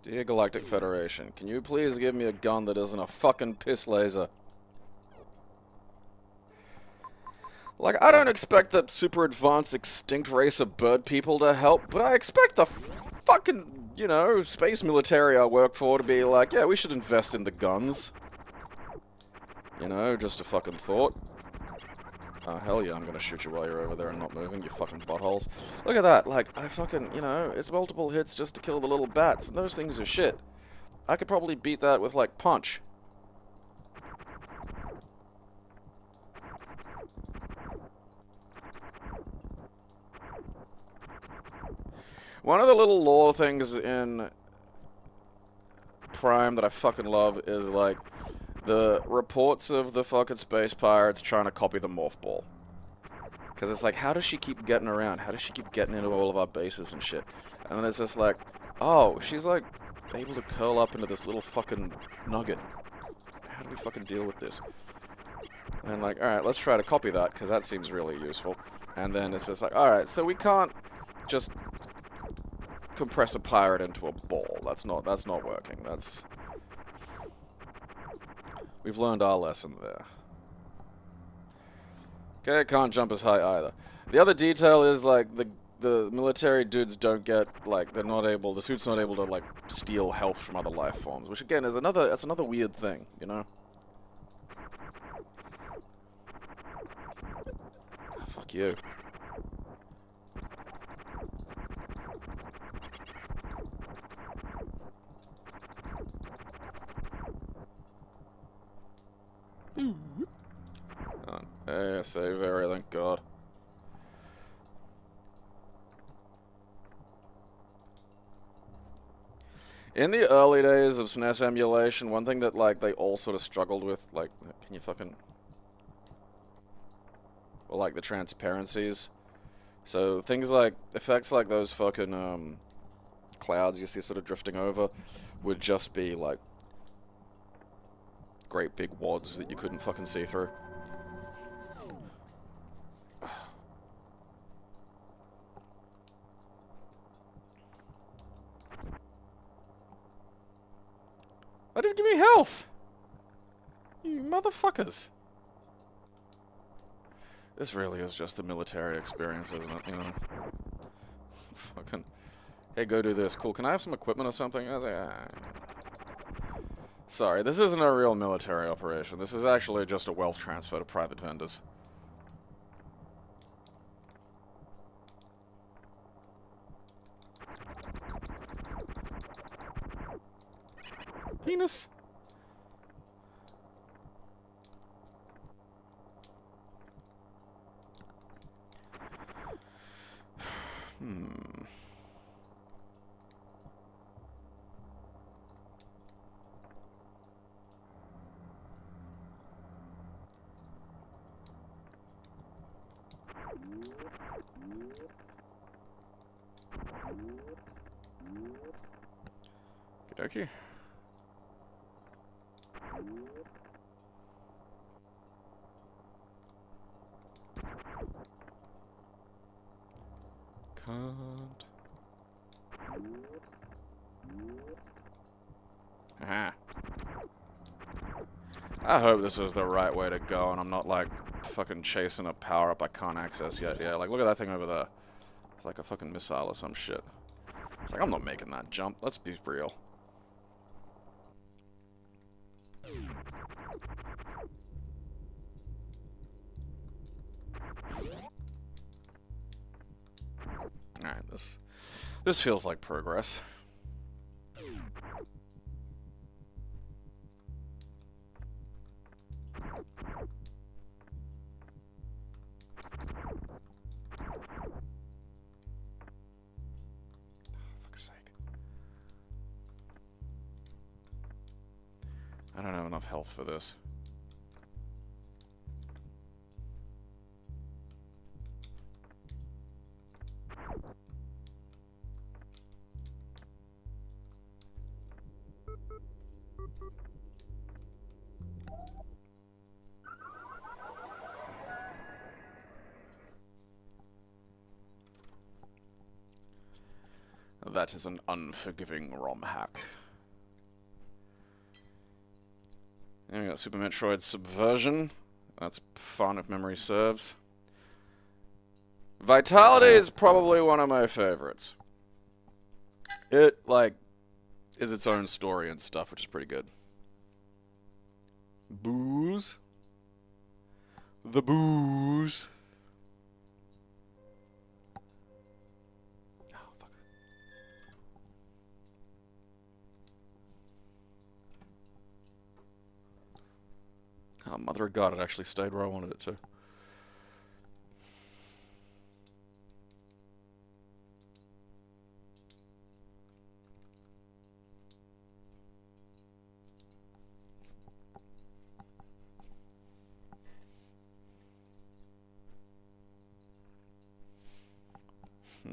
Dear Galactic Federation, can you please give me a gun that isn't a fucking piss laser? Like, I don't expect the super advanced extinct race of bird people to help, but I expect the fucking, you know, space military I work for to be like, yeah, we should invest in the guns. You know, just a fucking thought. Oh, hell yeah, I'm gonna shoot you while you're over there and not moving, you fucking buttholes. Look at that, like, I fucking, you know, it's multiple hits just to kill the little bats, and those things are shit. I could probably beat that with, like, punch. One of the little lore things in Prime that I fucking love is, like, the reports of the fucking space pirates trying to copy the morph ball. Because it's like, how does she keep getting around? How does she keep getting into all of our bases and shit? And then it's just like, oh, she's like able to curl up into this little fucking nugget. How do we fucking deal with this? And like, alright, let's try to copy that, because that seems really useful. And then it's just like, alright, so we can't just compress a pirate into a ball. That's not working. We've learned our lesson there. Okay, can't jump as high either. The other detail is, like, the military dudes don't get, like, the suit's not able to, like, steal health from other life forms, which, again, is that's another weird thing, you know? Oh, fuck you. Hey, save area, thank God. In the early days of SNES emulation, one thing that, like, they all sort of struggled with, like, can you fucking... Well, like, the transparencies. So, things like, effects like those fucking, clouds you see sort of drifting over would just be, like, great big wads that you couldn't fucking see through. That didn't give me health! You motherfuckers! This really is just a military experience, isn't it? You know? Fucking... Hey, go do this. Cool, can I have some equipment or something? Sorry, this isn't a real military operation. This is actually just a wealth transfer to private vendors. Penis! Okey-dokey. Can't. Aha. I hope this was the right way to go and I'm not like fucking chasing a power-up I can't access yet. Yeah, like look at that thing over there. It's like a fucking missile or some shit. It's like I'm not making that jump. Let's be real. Alright, this feels like progress. Fuck's sake. I don't have enough health for this. That is an unforgiving ROM hack. And we got Super Metroid Subversion. That's fun if memory serves. Vitality is probably one of my favorites. It, like, is its own story and stuff, which is pretty good. Booze. The booze. Oh, fuck. Oh, mother of God, it actually stayed where I wanted it to.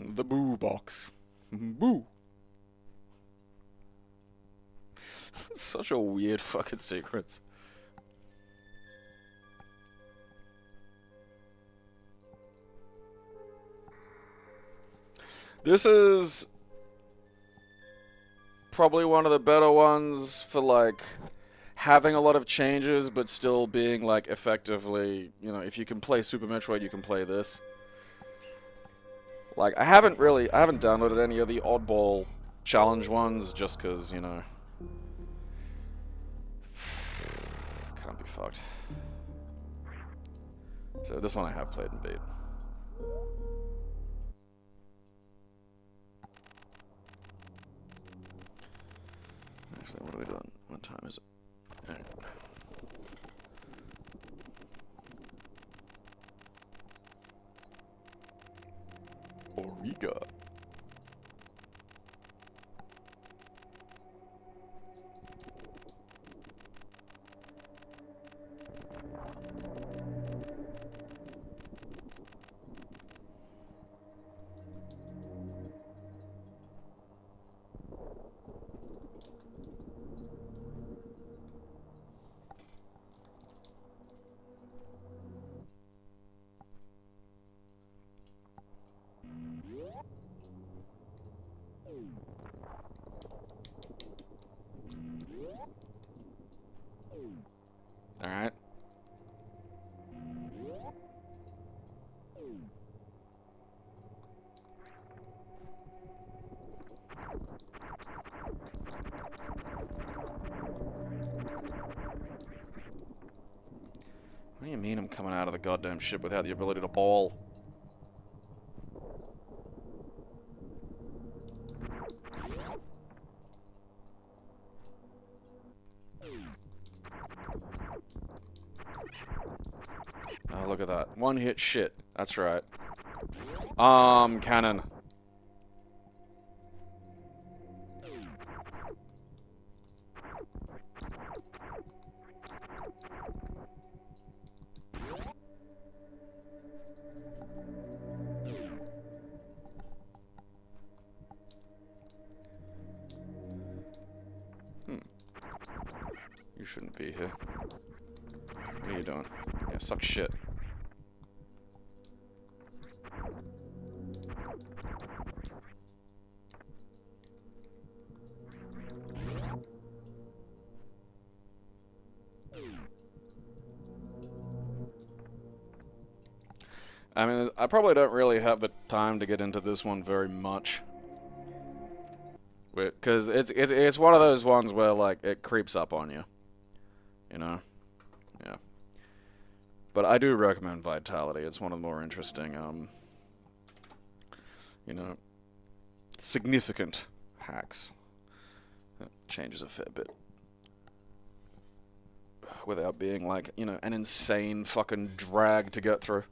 The boo box. Boo. Such a weird fucking sequence. This is probably one of the better ones for, like, having a lot of changes, but still being, like, effectively, you know, if you can play Super Metroid, you can play this. Like, I haven't downloaded any of the oddball challenge ones, just because, you know, can't be fucked. So this one I have played and beat. Actually, what are we doing? What time is it? Right. Origa. Alright. What do you mean I'm coming out of the goddamn ship without the ability to ball? Oh, look at that. One hit shit. That's right. Cannon. You shouldn't be here. What are you doing? Yeah, suck shit. I mean, I probably don't really have the time to get into this one very much. Because it's one of those ones where, like, it creeps up on you. You know? Yeah. But I do recommend Vitality. It's one of the more interesting, you know, significant hacks. It changes a fair bit. Without being, like, you know, an insane fucking drag to get through.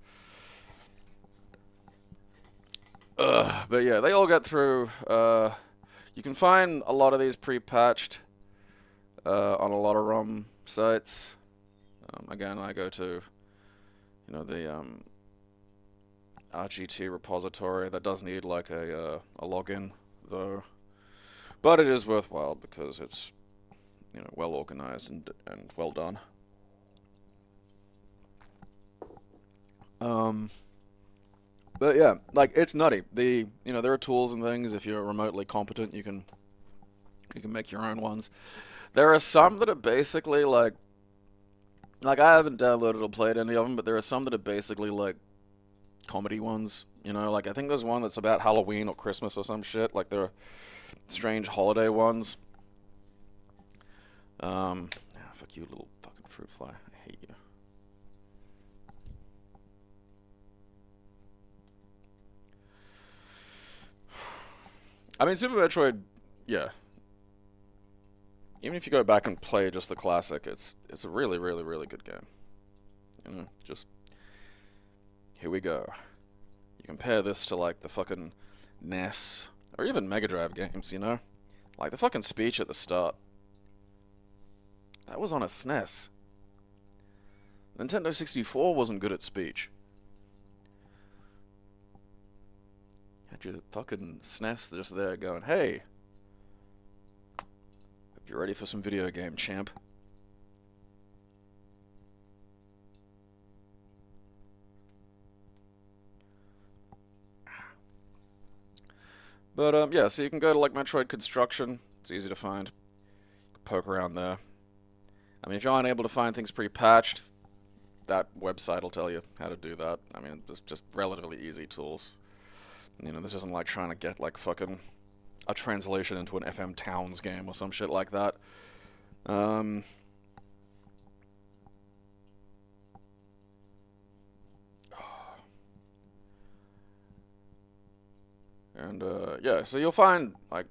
But yeah, they all get through. You can find a lot of these pre-patched on a lot of ROM sites. Again, I go to, you know, the RGT repository. That does need, like, a login, though. But it is worthwhile because it's, you know, well organized and well done. But yeah, like it's nutty. There are tools and things. If you're remotely competent, you can make your own ones. There are some that are basically like I haven't downloaded or played any of them, but there are some that are basically like comedy ones. Like I think there's one that's about Halloween or Christmas or some shit. Like there are strange holiday ones. Fuck you, little fucking fruit fly. I hate you. I mean, Super Metroid, yeah. Even if you go back and play just the classic, it's a really, really, really good game. Just here we go. You compare this to like the fucking NES or even Mega Drive games, like the fucking speech at the start. That was on a SNES. Nintendo 64 wasn't good at speech. Had your fucking SNES just there going, hey, hope you're ready for some video game, champ. But, yeah, so you can go to, like, Metroid Construction. It's easy to find. You can poke around there. I mean, if you aren't able to find things pre-patched, that website will tell you how to do that. I mean, it's just relatively easy tools. This isn't like trying to get, like, fucking a translation into an FM Towns game or some shit like that. Yeah, so you'll find, like,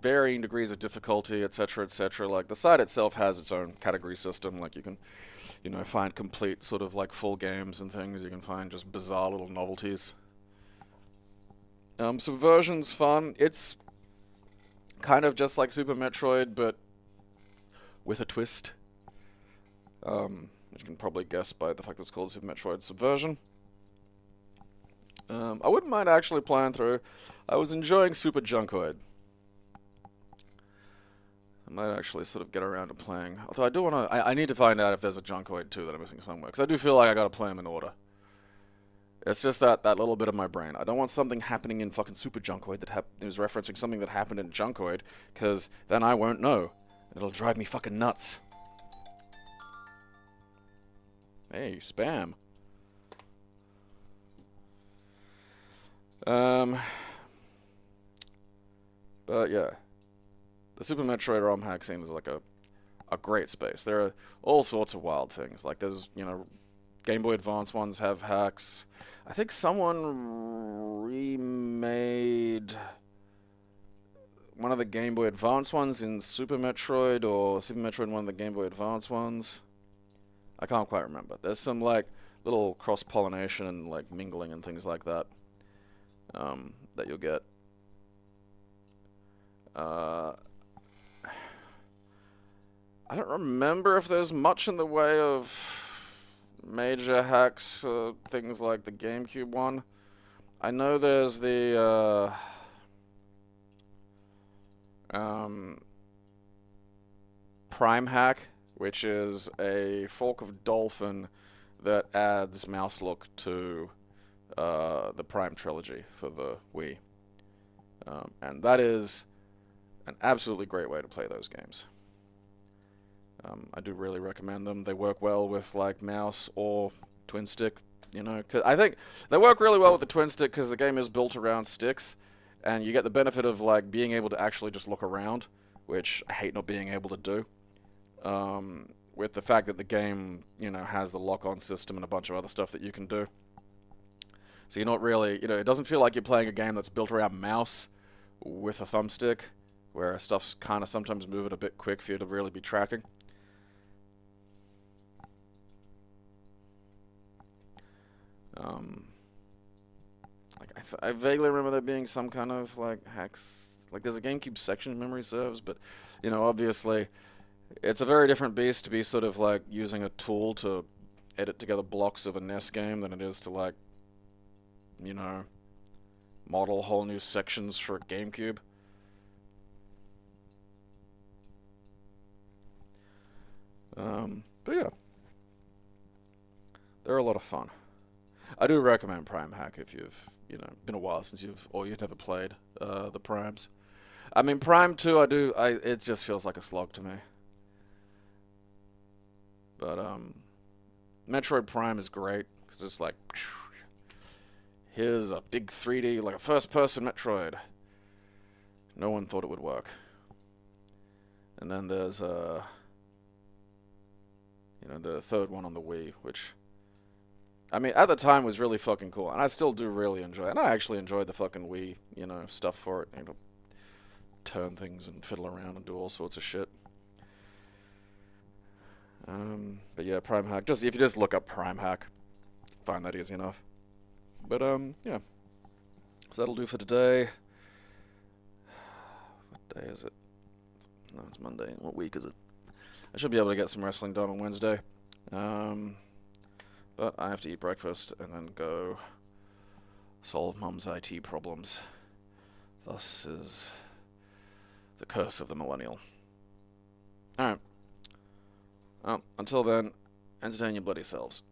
varying degrees of difficulty, etc., etc. Like, the site itself has its own category system. Like, you can, find complete sort of, like, full games and things. You can find just bizarre little novelties. Subversion's fun. It's kind of just like Super Metroid, but with a twist. Which you can probably guess by the fact that it's called Super Metroid Subversion. I wouldn't mind actually playing through. I was enjoying Super Junkoid. I might actually sort of get around to playing. Although I do want to... I need to find out if there's a Junkoid 2 that I'm missing somewhere. Because I do feel like I gotta play them in order. It's just that little bit of my brain. I don't want something happening in fucking Super Junkoid that is referencing something that happened in Junkoid. Because then I won't know. It'll drive me fucking nuts. Hey, spam. But yeah, the Super Metroid ROM hack scene is like a great space. There are all sorts of wild things. Like there's, Game Boy Advance ones have hacks. I think someone remade one of the Game Boy Advance ones in Super Metroid, or Super Metroid in one of the Game Boy Advance ones. I can't quite remember. There's some like little cross-pollination and like mingling and things like that. That you'll get. I don't remember if there's much in the way of major hacks for things like the GameCube one. I know there's the Prime hack, which is a fork of dolphin that adds mouse look to the Prime trilogy for the Wii. And that is an absolutely great way to play those games. I do really recommend them. They work well with like mouse or twin stick, 'cause I think they work really well with the twin stick because the game is built around sticks, and you get the benefit of like being able to actually just look around, which I hate not being able to do. With the fact that the game, has the lock-on system and a bunch of other stuff that you can do. So you're not really, it doesn't feel like you're playing a game that's built around mouse with a thumbstick, where stuff's kind of sometimes moving a bit quick for you to really be tracking. I vaguely remember there being some kind of like hacks. Like there's a GameCube section, memory serves, but obviously it's a very different beast to be sort of like using a tool to edit together blocks of a NES game than it is to like, model whole new sections for a GameCube. But yeah, they're a lot of fun. I do recommend Prime Hack if you've, been a while since you've never played the Primes. I mean, Prime 2, it just feels like a slog to me. But, Metroid Prime is great, because it's like, here's a big 3D, like a first-person Metroid. No one thought it would work. And then there's, the third one on the Wii, which, I mean, at the time was really fucking cool, and I still do really enjoy it. And I actually enjoyed the fucking Wii, stuff for it, turn things and fiddle around and do all sorts of shit. But yeah, Prime Hack. If you just look up Prime Hack, find that easy enough. But yeah. So that'll do for today. What day is it? No, it's Monday. What week is it? I should be able to get some wrestling done on Wednesday. But I have to eat breakfast and then go solve Mum's IT problems. Thus is the curse of the millennial. Alright. Well, until then, entertain your bloody selves.